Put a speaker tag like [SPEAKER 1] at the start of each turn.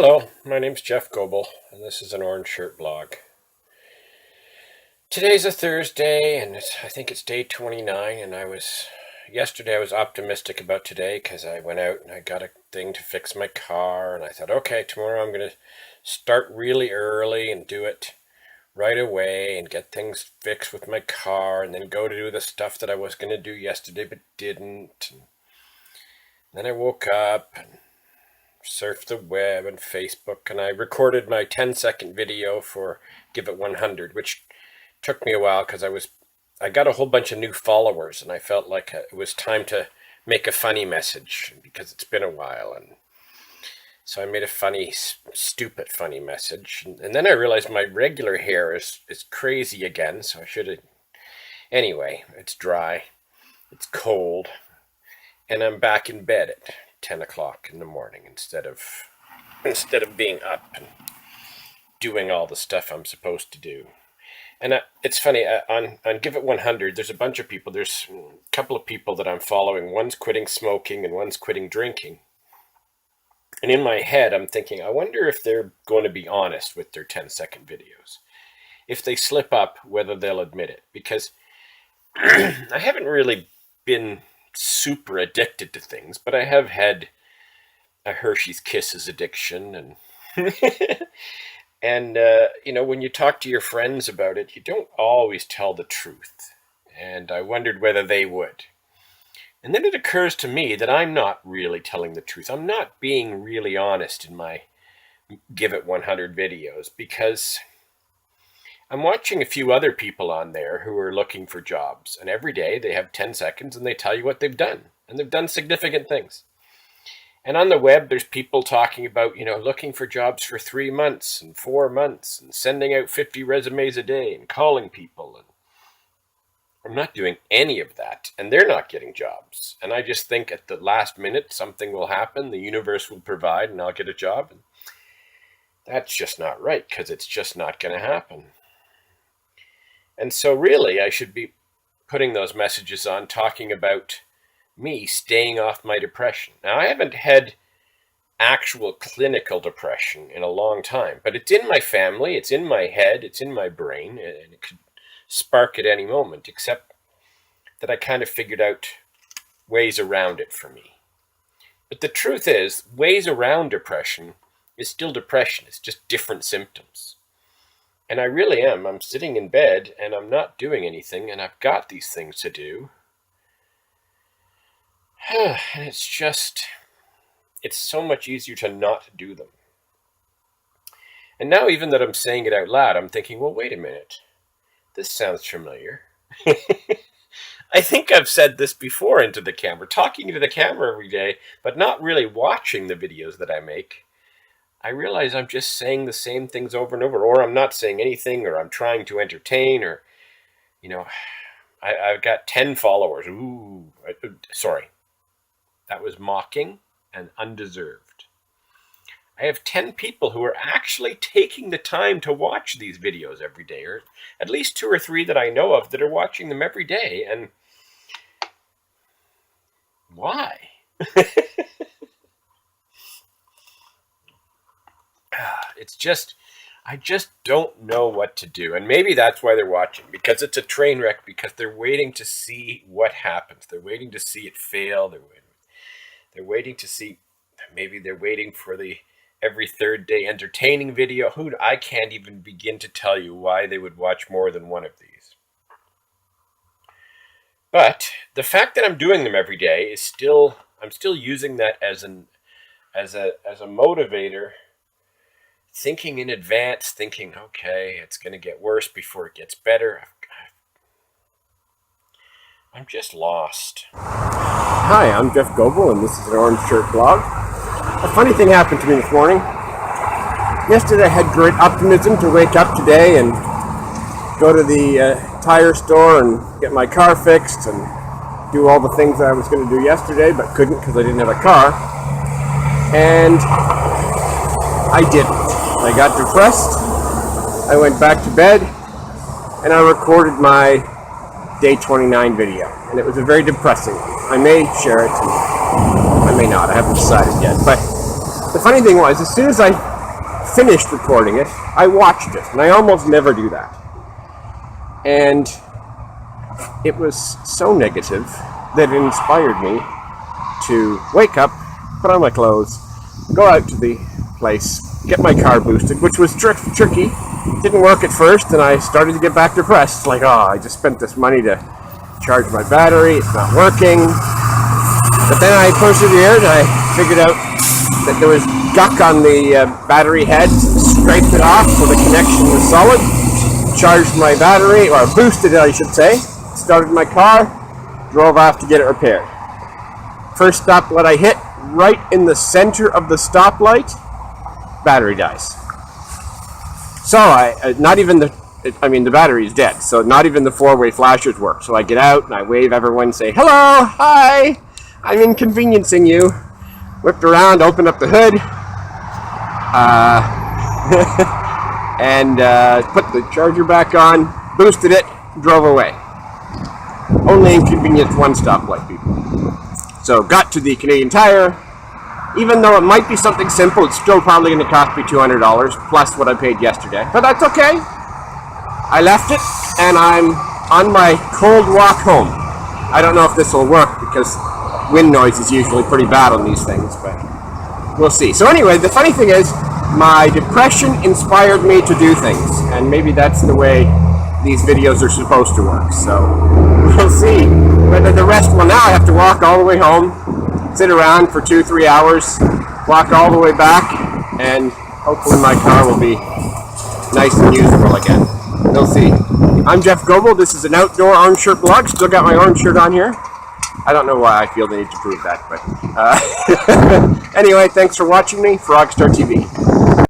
[SPEAKER 1] Hello, my name's Jeff Goebel, and this is an Orange Shirt blog. Today's a Thursday, and I think it's day 29, and yesterday I was optimistic about today because I went out and I got a thing to fix my car, and I thought, okay, tomorrow I'm going to start really early and do it right away and get things fixed with my car, and then go to do the stuff that I was going to do yesterday but didn't. And then I woke up and surfed the web and Facebook, and I recorded my 10-second video for Give It 100, which took me a while because I got a whole bunch of new followers, and I felt like it was time to make a funny message because it's been a while. And so I made a funny, stupid funny message, and then I realized my regular hair is crazy again, so I should have. Anyway, it's dry, it's cold, and I'm back in bed at 10 o'clock in the morning instead of being up and doing all the stuff I'm supposed to do. And it's funny, on Give It 100, there's a bunch of people. There's a couple of people that I'm following. One's quitting smoking and one's quitting drinking. And in my head, I'm thinking, I wonder if they're going to be honest with their 10-second videos. If they slip up, whether they'll admit it. Because I haven't really been super addicted to things, but I have had a Hershey's Kisses addiction, and and when you talk to your friends about it, you don't always tell the truth, and I wondered whether they would. And then it occurs to me that I'm not really telling the truth. I'm not being really honest in my Give It 100 videos, because I'm watching a few other people on there who are looking for jobs, and every day they have 10 seconds and they tell you what they've done, and they've done significant things. And on the web, there's people talking about, looking for jobs for 3 months and 4 months and sending out 50 resumes a day and calling people. And I'm not doing any of that, and they're not getting jobs. And I just think at the last minute something will happen, the universe will provide, and I'll get a job. And that's just not right, because it's just not going to happen. And so really, I should be putting those messages on, talking about me staying off my depression. Now, I haven't had actual clinical depression in a long time, but it's in my family, it's in my head, it's in my brain, and it could spark at any moment, except that I kind of figured out ways around it for me. But the truth is, ways around depression is still depression. It's just different symptoms. And I really am. I'm sitting in bed and I'm not doing anything, and I've got these things to do. And it's so much easier to not do them. And now, even that I'm saying it out loud, I'm thinking, well, wait a minute. This sounds familiar. I think I've said this before into the camera, talking into the camera every day, but not really watching the videos that I make. I realize I'm just saying the same things over and over, or I'm not saying anything, or I'm trying to entertain, or, I've got 10 followers. Ooh, sorry. That was mocking and undeserved. I have 10 people who are actually taking the time to watch these videos every day, or at least 2 or 3 that I know of that are watching them every day. And why? I just don't know what to do. And maybe that's why they're watching, because it's a train wreck, because they're waiting to see what happens. They're waiting to see it fail. They're waiting to see, maybe they're waiting for the every third day entertaining video. I can't even begin to tell you why they would watch more than one of these. But the fact that I'm doing them every day I'm still using that as a motivator. Thinking in advance, thinking, okay, it's going to get worse before it gets better. I'm just lost. Hi, I'm Jeff Goebel, and this is an Orange Shirt blog. A funny thing happened to me this morning. Yesterday I had great optimism to wake up today and go to the tire store and get my car fixed and do all the things that I was going to do yesterday, but couldn't because I didn't have a car. And I didn't. I got depressed, I went back to bed, and I recorded my day 29 video. And it was a very depressing one. I may share it, and I may not. I haven't decided yet. But the funny thing was, as soon as I finished recording it, I watched it, and I almost never do that. And it was so negative that it inspired me to wake up, put on my clothes, go out to the place, get my car boosted, which was tricky. Didn't work at first, and I started to get back depressed. Like, I just spent this money to charge my battery, it's not working. But then I persevered, and I figured out that there was guck on the battery head, scraped it off so the connection was solid, charged my battery, or boosted it I should say, started my car, drove off to get it repaired. First stoplight I hit, right in the center of the stoplight, battery dies. So the battery is dead, so not even the four-way flashers work. So I get out and I wave everyone, say, hello, hi, I'm inconveniencing you. Whipped around, opened up the hood, and put the charger back on, boosted it, drove away. Only inconvenienced one stoplight, people. So got to the Canadian Tire. Even though it might be something simple, it's still probably going to cost me $200 plus what I paid yesterday. But that's okay. I left it, and I'm on my cold walk home. I don't know if this will work because wind noise is usually pretty bad on these things, but we'll see. So anyway, the funny thing is, my depression inspired me to do things, and maybe that's the way these videos are supposed to work. So we'll see whether the rest will. Now I have to walk all the way home, sit around for 2-3 hours, walk all the way back, and hopefully my car will be nice and usable again. We'll see. I'm Jeff Goble. This is an outdoor orange shirt blog. Still got my orange shirt on here. I don't know why I feel the need to prove that, but anyway, thanks for watching me. Frogstar TV.